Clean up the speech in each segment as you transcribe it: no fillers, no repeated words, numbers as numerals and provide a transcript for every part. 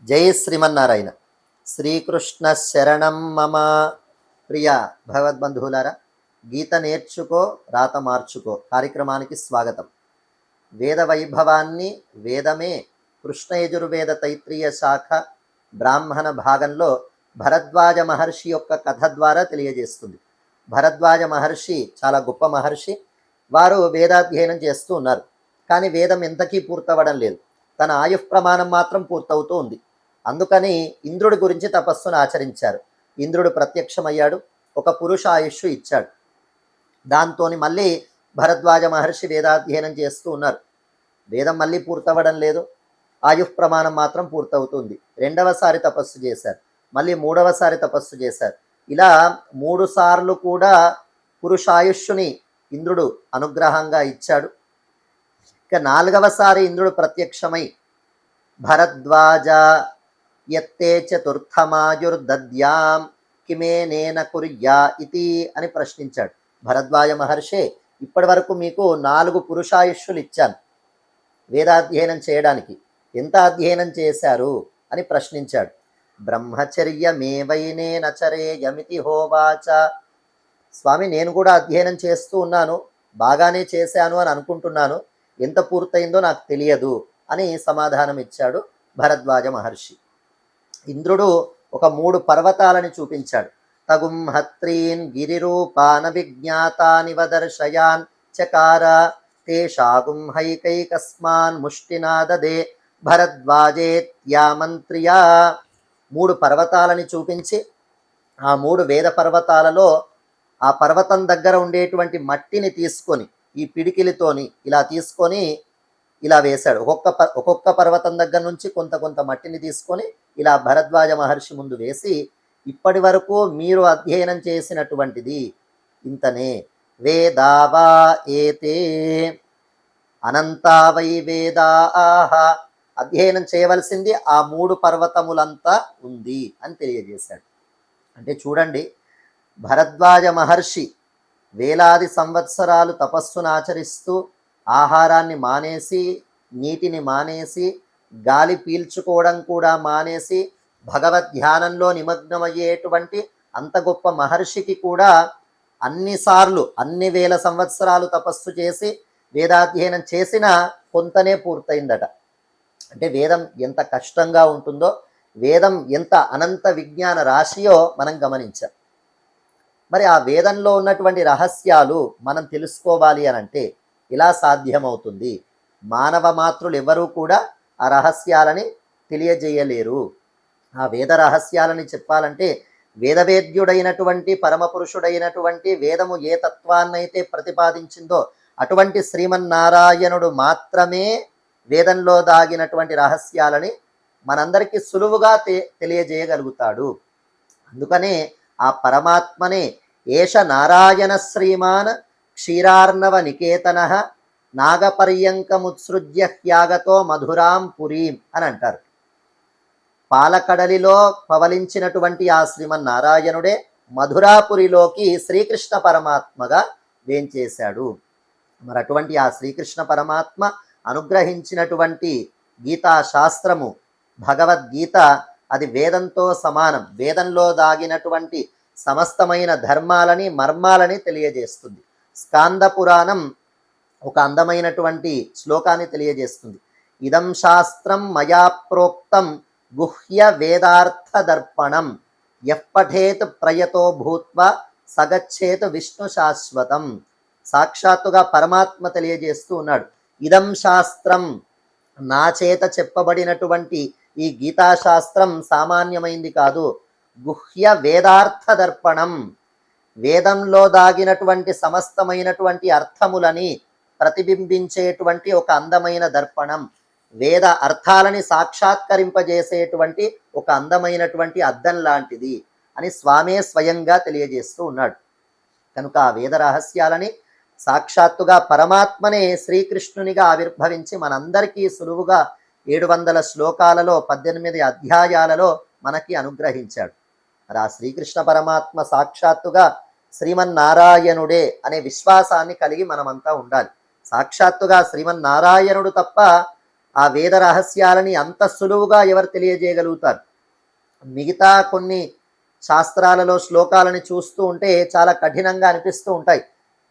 జై శ్రీమన్నారాయణ. శ్రీకృష్ణ శరణం మమ. ప్రియ భగవద్బంధువులారా, గీత నేర్చుకో రాత మార్చుకో కార్యక్రమానికి స్వాగతం. వేద వైభవాన్ని వేదమే కృష్ణ యజుర్వేద తైత్రీయ శాఖ బ్రాహ్మణ భాగంలో భరద్వాజ మహర్షి యొక్క కథ ద్వారా తెలియజేస్తుంది. భరద్వాజ మహర్షి చాలా గొప్ప మహర్షి. వారు వేదాధ్యయనం చేస్తూ ఉన్నారు, కానీ వేదం ఎంతకీ పూర్తవడం లేదు. తన ఆయుః ప్రమాణం మాత్రం పూర్తవుతూ ఉంది. అందుకని ఇంద్రుడి గురించి తపస్సును ఆచరించారు. ఇంద్రుడు ప్రత్యక్షమయ్యాడు, ఒక పురుష ఆయుష్ ఇచ్చాడు. దాంతో మళ్ళీ భరద్వాజ మహర్షి వేదాధ్యయనం చేస్తూ ఉన్నారు. వేదం మళ్ళీ పూర్తవడం లేదు, ఆయుః ప్రమాణం మాత్రం పూర్తవుతుంది. రెండవసారి తపస్సు చేశారు, మళ్ళీ మూడవసారి తపస్సు చేశారు. ఇలా 3 సార్లు కూడా పురుషాయుష్ని ఇంద్రుడు అనుగ్రహంగా ఇచ్చాడు. ఇక 4వసారి ఇంద్రుడు ప్రత్యక్షమై భరద్వాజ యత్తే చతుర్థమాయుర్దద్యాం కిమేనేన కుర్యా ఇతి అని ప్రశ్నించాడు. భరద్వాజ మహర్షి, ఇప్పటి వరకు మీకు 4 పురుషాయుష్యులు ఇచ్చాను వేదాధ్యయనం చేయడానికి, ఎంత అధ్యయనం చేశారు అని ప్రశ్నించాడు. బ్రహ్మచర్యమేవైనేనచరేయమితి హోవాచ. స్వామి, నేను కూడా అధ్యయనం చేస్తూ ఉన్నాను, బాగానే చేశాను అని అనుకుంటున్నాను, ఎంత పూర్తయిందో నాకు తెలియదు అని సమాధానం ఇచ్చాడు భరద్వాజ మహర్షి. ఇంద్రుడు ఒక 3 పర్వతాలని చూపించాడు. తగుం హత్రీన్ గిరిరూపాన విజ్ఞాతానివ దర్శయాన్ చకార తేషాగుం హైకైకస్మాన్ ముష్టినాదదే భరద్వాజేత్యామంత్రియా. 3 పర్వతాలని చూపించి ఆ 3 వేద పర్వతాలలో ఆ పర్వతం దగ్గర ఉండేటువంటి మట్టిని తీసుకొని ఈ పిడికిలితోని ఇలా తీసుకొని ఇలా వేశాడు. ఒక్కొక్క పర్వతం దగ్గర నుంచి కొంత మట్టిని తీసుకొని ఇలా భరద్వాజ మహర్షి ముందు వేసి, ఇప్పటి వరకు మీరు అధ్యయనం చేసినటువంటిది ఇంతనే, వేదావా ఏతే అనంతా వై వేదాః, అధ్యయనం చేయవలసింది ఆ 3 పర్వతములంతా ఉంది అని తెలియజేశాడు. అంటే చూడండి, భరద్వాజ మహర్షి వేలాది సంవత్సరాలు తపస్సును ఆచరిస్తూ ఆహారాన్ని మానేసి, నీటిని మానేసి, గాలి పీల్చుకోవడం కూడా మానేసి భగవద్ ధ్యానంలో నిమగ్నమయ్యేటువంటి అంత గొప్ప మహర్షికి కూడా అన్నిసార్లు అన్ని వేల సంవత్సరాలు తపస్సు చేసి వేదాధ్యయనం చేసినా కొంతనే పూర్తయిందట. అంటే వేదం ఎంత కష్టంగా ఉంటుందో, వేదం ఎంత అనంత విజ్ఞాన రాశియో మనం గమనించాం. మరి ఆ వేదంలో ఉన్నటువంటి రహస్యాలు మనం తెలుసుకోవాలి అని అంటే ఇలా సాధ్యమవుతుంది. మానవ మాతృలు ఎవరూ కూడా ఆ రహస్యాలని తెలియజేయలేరు. ఆ వేద రహస్యాలని చెప్పాలంటే వేదవేద్యుడైనటువంటి పరమపురుషుడైనటువంటి వేదము ఏ తత్వాన్నైతే ప్రతిపాదించిందో అటువంటి శ్రీమన్నారాయణుడు మాత్రమే వేదంలో దాగినటువంటి రహస్యాలని మనందరికీ సులువుగా తెలియజేయగలుగుతాడు. అందుకనే ఆ పరమాత్మనే ఏష నారాయణ శ్రీమాన్ క్షీరార్ణవ నికేతన నాగపర్యంకముత్సృజ్య హ్యాగతో మధురాం పురీం అని అంటారు. పాలకడలిలో పవలించినటువంటి ఆ శ్రీమన్నారాయణుడే మధురాపురిలోకి శ్రీకృష్ణ పరమాత్మగా వేంచేశాడు. మరి అటువంటి ఆ శ్రీకృష్ణ పరమాత్మ అనుగ్రహించినటువంటి గీతా శాస్త్రము భగవద్గీత, అది వేదంతో సమానం. వేదంలో దాగినటువంటి సమస్తమైన ధర్మాలని మర్మాలని తెలియజేస్తుంది. స్కాంద పురాణం ఒక అందమైనటువంటి శ్లోకాన్ని తెలియజేస్తుంది. ఇదం శాస్త్రం మయా ప్రోక్తం గుహ్య వేదార్థ దర్పణం యఃపఠేత్ ప్రయతో భూత్వా సగచ్చేత్ విష్ణు శాశ్వతం. సాక్షాత్తుగా పరమాత్మ తెలియజేస్తూ ఉన్నాడు. ఇదం శాస్త్రం, నా చేత చెప్పబడినటువంటి ఈ గీతాశాస్త్రం సామాన్యమైంది కాదు. గుహ్య వేదార్థ దర్పణం, వేదంలో దాగినటువంటి సమస్తమైనటువంటి అర్థములని ప్రతిబింబించేటువంటి ఒక అందమైన దర్పణం, వేద అర్థాలని సాక్షాత్కరింపజేసేటువంటి ఒక అందమైనటువంటి అద్దం లాంటిది అని స్వామే స్వయంగా తెలియజేస్తూ ఉన్నాడు. కనుక ఆ వేద రహస్యాలని సాక్షాత్తుగా పరమాత్మనే శ్రీకృష్ణునిగా ఆవిర్భవించి మనందరికీ సులువుగా 700 శ్లోకాలలో 18 అధ్యాయాలలో మనకి అనుగ్రహించాడు. మరి ఆ శ్రీకృష్ణ పరమాత్మ సాక్షాత్తుగా శ్రీమన్నారాయణుడే అనే విశ్వాసాన్ని కలిగి మనమంతా ఉండాలి. సాక్షాత్తుగా శ్రీమన్నారాయణుడు తప్ప ఆ వేద రహస్యాలని అంత సులువుగా ఎవరు తెలియజేయగలుగుతారు? మిగతా కొన్ని శాస్త్రాలలో శ్లోకాలని చూస్తూ ఉంటే చాలా కఠినంగా అనిపిస్తూ ఉంటాయి.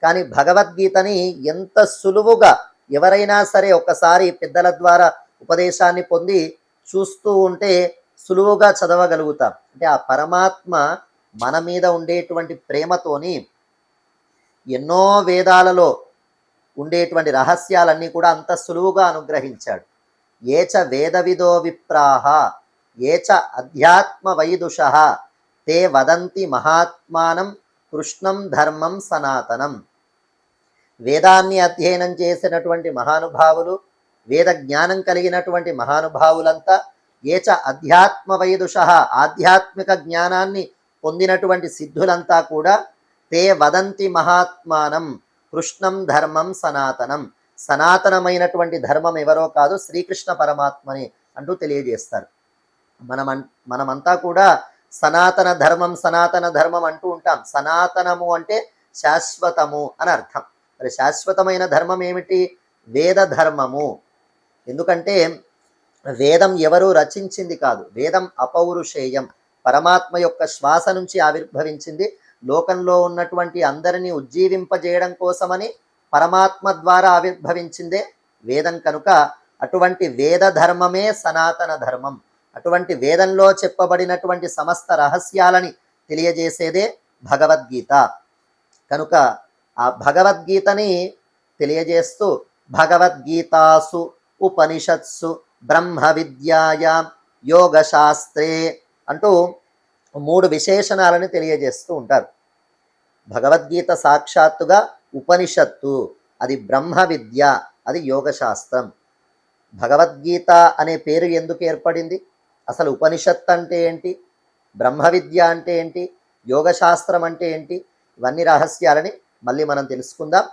కానీ భగవద్గీతని ఎంత సులువుగా ఎవరైనా సరే ఒక్కసారి పెద్దల ద్వారా ఉపదేశాన్ని పొంది చూస్తూ ఉంటే సులువుగా చదవగలుగుతాం. అంటే ఆ పరమాత్మ మన మీద ఉండేటువంటి ప్రేమతోని ఎన్నో వేదాలలో ఉండేటువంటి రహస్యాలన్నీ కూడా అంత సులువుగా అనుగ్రహించాడు. ఏచ వేదవిదో విప్రాహ ఏచ అధ్యాత్మ వైదుష తే వదంతి మహాత్మానం కృష్ణం ధర్మం సనాతనం. వేదాన్ని అధ్యయనం చేసినటువంటి మహానుభావులు, వేద జ్ఞానం కలిగినటువంటి మహానుభావులంతా ఏచ అధ్యాత్మ వైదుష ఆధ్యాత్మిక జ్ఞానాన్ని పొందినటువంటి సిద్ధులంతా కూడా తే వదంతి మహాత్మానం కృష్ణం ధర్మం సనాతనం. సనాతనమైనటువంటి ధర్మం ఎవరో కాదు, శ్రీకృష్ణ పరమాత్మని అంటూ తెలియజేస్తారు. మనమంతా కూడా సనాతన ధర్మం అంటూ ఉంటాం. సనాతనము అంటే శాశ్వతము అని అర్థం. మరి శాశ్వతమైన ధర్మం ఏమిటి? వేద ధర్మము. ఎందుకంటే వేదం ఎవరు రచించింది కాదు, వేదం అపౌరుషేయం, పరమాత్మ యొక్క శ్వాస నుంచి ఆవిర్భవించింది. లోకంలో ఉన్నటువంటి అందరినీ ఉజ్జీవింపజేయడం కోసమని పరమాత్మ ద్వారా ఆవిర్భవించిందే వేదం. కనుక అటువంటి వేద ధర్మమే సనాతన ధర్మం. అటువంటి వేదంలో చెప్పబడినటువంటి సమస్త రహస్యాలని తెలియజేసేదే భగవద్గీత. కనుక ఆ భగవద్గీతని తెలియజేస్తూ భగవద్గీతాసు ఉపనిషత్సు బ్రహ్మ విద్యాయాం యోగశాస్త్రే అంటూ 3 విశేషణాలను తెలియజేస్తూ ఉంటారు. భగవద్గీత సాక్షాత్తుగా ఉపనిషత్తు, అది బ్రహ్మ విద్య, అది యోగశాస్త్రం. భగవద్గీత అనే పేరు ఎందుకు ఏర్పడింది? అసలు ఉపనిషత్ అంటే ఏంటి? బ్రహ్మ విద్య అంటే ఏంటి? యోగశాస్త్రం అంటే ఏంటి? ఇవన్నీ రహస్యాలని మళ్ళీ మనం తెలుసుకుందాం.